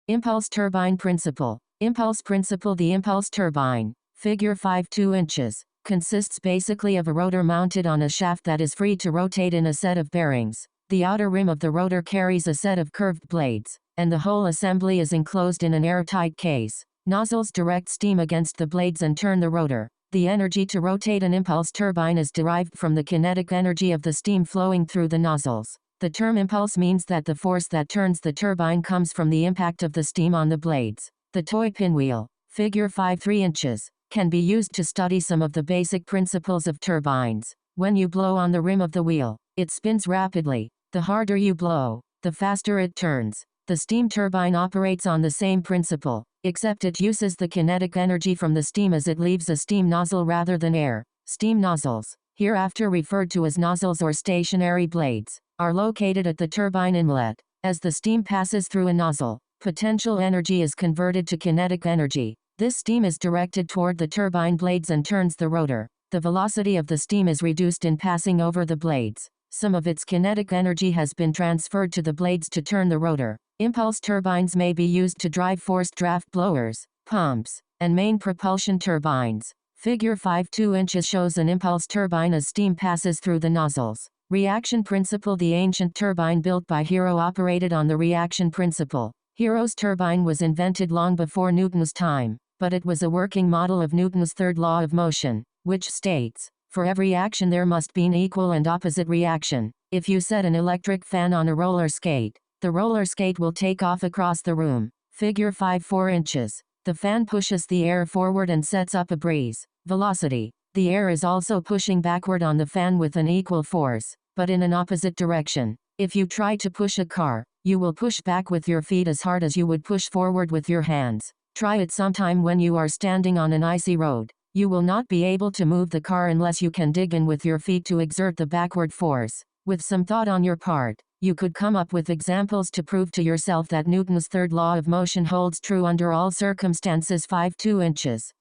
Impulse turbine principle. Impulse principle. The impulse turbine, figure 5 2 inches, consists basically of a rotor mounted on a shaft that is free to rotate in a set of bearings. The outer rim of the rotor carries a set of curved blades, and the whole assembly is enclosed in an airtight case. Nozzles direct steam against the blades and turn the rotor. The energy to rotate an impulse turbine is derived from the kinetic energy of the steam flowing through the nozzles. The term impulse means that the force that turns the turbine comes from the impact of the steam on the blades. The toy pinwheel, figure 5 3 inches, can be used to study some of the basic principles of turbines. When you blow on the rim of the wheel, it spins rapidly. The harder you blow, the faster it turns. The steam turbine operates on the same principle, except it uses the kinetic energy from the steam as it leaves a steam nozzle rather than air. Steam nozzles, hereafter referred to as nozzles or stationary blades, are located at the turbine inlet. As the steam passes through a nozzle, potential energy is converted to kinetic energy. This steam is directed toward the turbine blades and turns the rotor. The velocity of the steam is reduced in passing over the blades. Some of its kinetic energy has been transferred to the blades to turn the rotor. Impulse turbines may be used to drive forced draft blowers, pumps, and main propulsion turbines. Figure 5 2 inches shows an impulse turbine as steam passes through the nozzles. Reaction principle. The ancient turbine built by Hero operated on the reaction principle. Hero's turbine was invented long before Newton's time, but it was a working model of Newton's third law of motion, which states, for every action there must be an equal and opposite reaction. If you set an electric fan on a roller skate, the roller skate will take off across the room. Figure 5 4 inches. The fan pushes the air forward and sets up a breeze. Velocity. The air is also pushing backward on the fan with an equal force, but in an opposite direction. If you try to push a car, you will push back with your feet as hard as you would push forward with your hands. Try it sometime when you are standing on an icy road. You will not be able to move the car unless you can dig in with your feet to exert the backward force. With some thought on your part, you could come up with examples to prove to yourself that Newton's third law of motion holds true under all circumstances. 5 2 inches.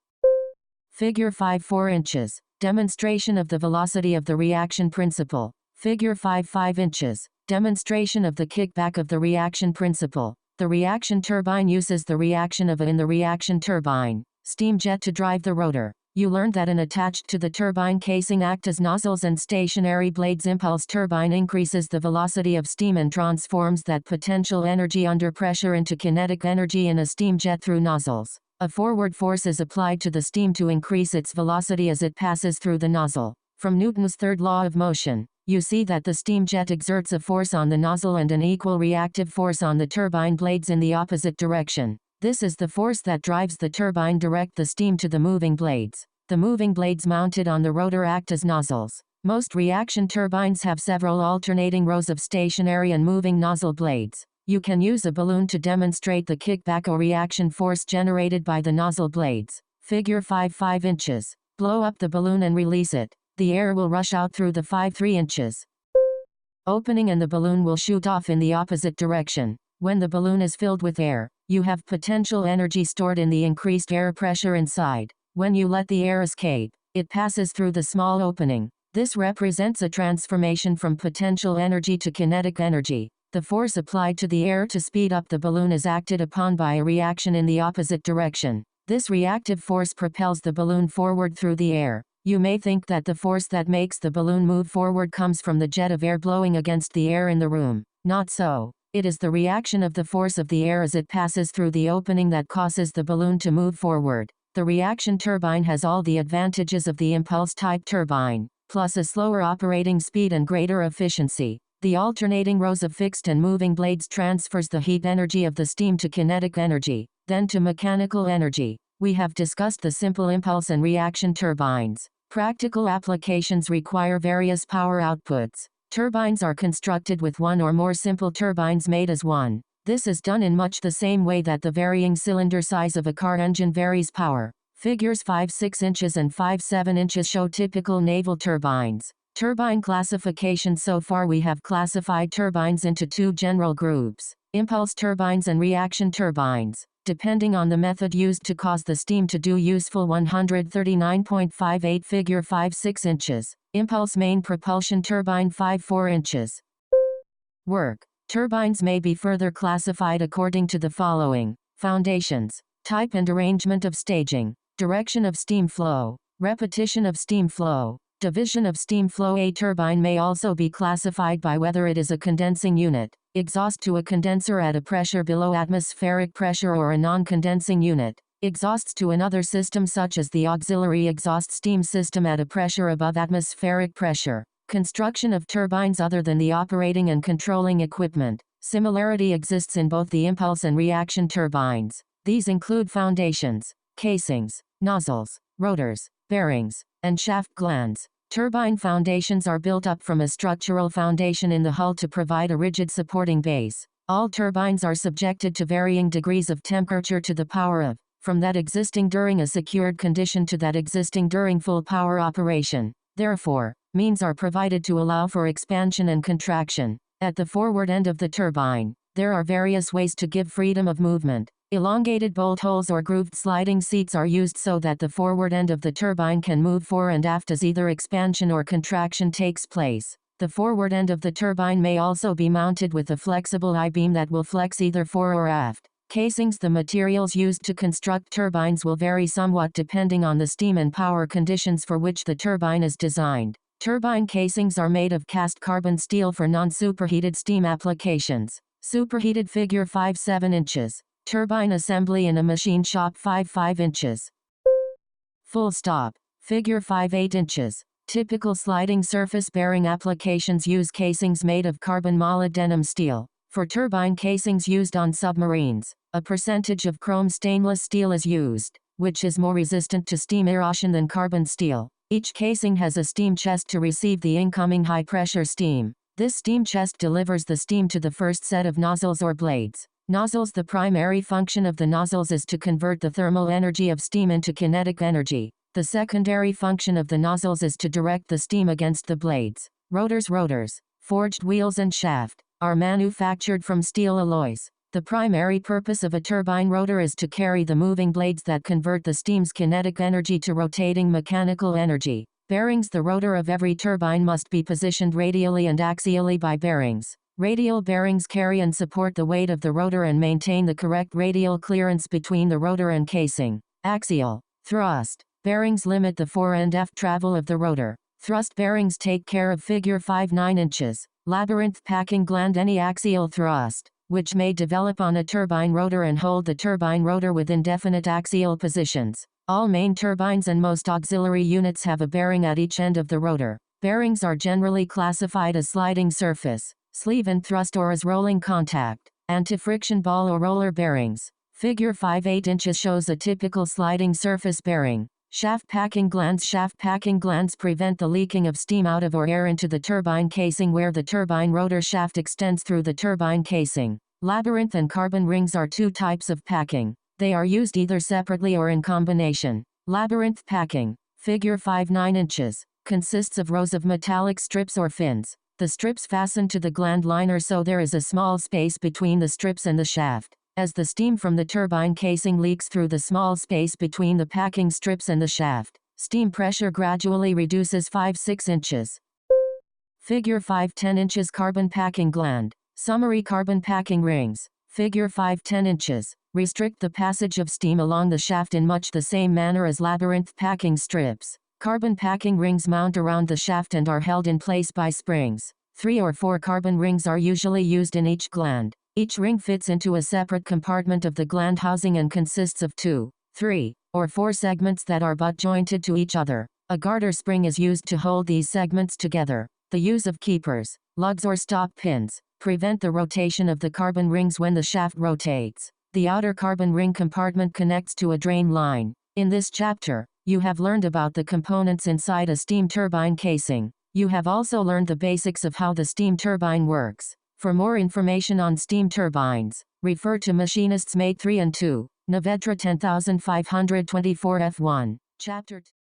Figure 5 4 inches. Demonstration of the velocity of the reaction principle. Figure 5 5 inches. Demonstration of the kickback of the reaction principle. The reaction turbine uses the reaction of a in the reaction turbine steam jet to drive the rotor. You learned that an attached to the turbine casing act as nozzles and stationary blades. Impulse turbine increases the velocity of steam and transforms that potential energy under pressure into kinetic energy in a steam jet through nozzles. A forward force is applied to the steam to increase its velocity as it passes through the nozzle. From Newton's third law of motion, you see that the steam jet exerts a force on the nozzle and an equal reactive force on the turbine blades in the opposite direction. This is the force that drives the turbine direct the steam to the moving blades. The moving blades mounted on the rotor act as nozzles. Most reaction turbines have several alternating rows of stationary and moving nozzle blades. You can use a balloon to demonstrate the kickback or reaction force generated by the nozzle blades. Figure 5 5 inches. Blow up the balloon and release it. The air will rush out through the 5 3 inches opening and the balloon will shoot off in the opposite direction. When the balloon is filled with air, you have potential energy stored in the increased air pressure inside. When you let the air escape, it passes through the small opening. This represents a transformation from potential energy to kinetic energy. The force applied to the air to speed up the balloon is acted upon by a reaction in the opposite direction. This reactive force propels the balloon forward through the air. You may think that the force that makes the balloon move forward comes from the jet of air blowing against the air in the room. Not so. It is the reaction of the force of the air as it passes through the opening that causes the balloon to move forward. The reaction turbine has all the advantages of the impulse-type turbine, plus a slower operating speed and greater efficiency. The alternating rows of fixed and moving blades transfers the heat energy of the steam to kinetic energy, then to mechanical energy. We have discussed the simple impulse and reaction turbines. Practical applications require various power outputs. Turbines are constructed with one or more simple turbines made as one. This is done in much the same way that the varying cylinder size of a car engine varies power. Figures 5 6 inches and 5 7 inches show typical naval turbines. Turbine classification. So far we have classified turbines into two general groups: impulse turbines and reaction turbines. Depending on the method used to cause the steam to do useful. 139.58 Figure 5 6 inches. Impulse main propulsion turbine 5 4 inches. Work. Turbines may be further classified according to the following: foundations, type and arrangement of staging, direction of steam flow, repetition of steam flow, division of steam flow. A turbine may also be classified by whether it is a condensing unit, exhaust to a condenser at a pressure below atmospheric pressure, or a non-condensing unit, exhausts to another system such as the auxiliary exhaust steam system at a pressure above atmospheric pressure. Construction of turbines other than the operating and controlling equipment. Similarity exists in both the impulse and reaction turbines. These include foundations, casings, nozzles, rotors, bearings, and shaft glands. Turbine foundations are built up from a structural foundation in the hull to provide a rigid supporting base. All turbines are subjected to varying degrees of temperature to the power of, from that existing during a secured condition to that existing during full power operation. Therefore, means are provided to allow for expansion and contraction. At the forward end of the turbine, there are various ways to give freedom of movement. Elongated bolt holes or grooved sliding seats are used so that the forward end of the turbine can move fore and aft as either expansion or contraction takes place. The forward end of the turbine may also be mounted with a flexible I-beam that will flex either fore or aft. Casings. The materials used to construct turbines will vary somewhat depending on the steam and power conditions for which the turbine is designed. Turbine casings are made of cast carbon steel for non-superheated steam applications. Superheated figure 5 7 inches. Turbine assembly in a machine shop 5 inches. Full stop. Figure 5 8 inches. Typical sliding surface bearing applications use casings made of carbon molybdenum steel. For turbine casings used on submarines, a percentage of chrome stainless steel is used, which is more resistant to steam erosion than carbon steel. Each casing has a steam chest to receive the incoming high-pressure steam. This steam chest delivers the steam to the first set of nozzles or blades. Nozzles. The primary function of the nozzles is to convert the thermal energy of steam into kinetic energy. The secondary function of the nozzles is to direct the steam against the blades. Rotors, forged wheels and shaft, are manufactured from steel alloys. The primary purpose of a turbine rotor is to carry the moving blades that convert the steam's kinetic energy to rotating mechanical energy. Bearings. The rotor of every turbine must be positioned radially and axially by bearings. Radial bearings carry and support the weight of the rotor and maintain the correct radial clearance between the rotor and casing. Axial thrust bearings limit the fore and aft travel of the rotor. Thrust bearings take care of figure 5 9 inches. Labyrinth packing gland. Any axial thrust, which may develop on a turbine rotor and hold the turbine rotor with indefinite axial positions. All main turbines and most auxiliary units have a bearing at each end of the rotor. Bearings are generally classified as sliding surface, sleeve and thrust, or as rolling contact, anti-friction ball or roller bearings. Figure 5 8 inches shows a typical sliding surface bearing. Shaft packing glands. Shaft packing glands prevent the leaking of steam out of or air into the turbine casing where the turbine rotor shaft extends through the turbine casing. Labyrinth and carbon rings are two types of packing. They are used either separately or in combination. Labyrinth packing, figure 5 9 inches, consists of rows of metallic strips or fins. The strips fasten to the gland liner so there is a small space between the strips and the shaft. As the steam from the turbine casing leaks through the small space between the packing strips and the shaft, steam pressure gradually reduces 5 6 inches. Figure 5 10 inches. Carbon packing gland. Summary. Carbon packing rings, figure 5 10 inches, restrict the passage of steam along the shaft in much the same manner as labyrinth packing strips. Carbon packing rings mount around the shaft and are held in place by springs. 3 or 4 carbon rings are usually used in each gland. Each ring fits into a separate compartment of the gland housing and consists of 2, 3, or 4 segments that are butt jointed to each other. A garter spring is used to hold these segments together. The use of keepers, lugs or stop pins, prevent the rotation of the carbon rings when the shaft rotates. The outer carbon ring compartment connects to a drain line. In this chapter, you have learned about the components inside a steam turbine casing. You have also learned the basics of how the steam turbine works. For more information on steam turbines, refer to Machinists Mate 3 and 2, Navedra 10524 F1, Chapter 2.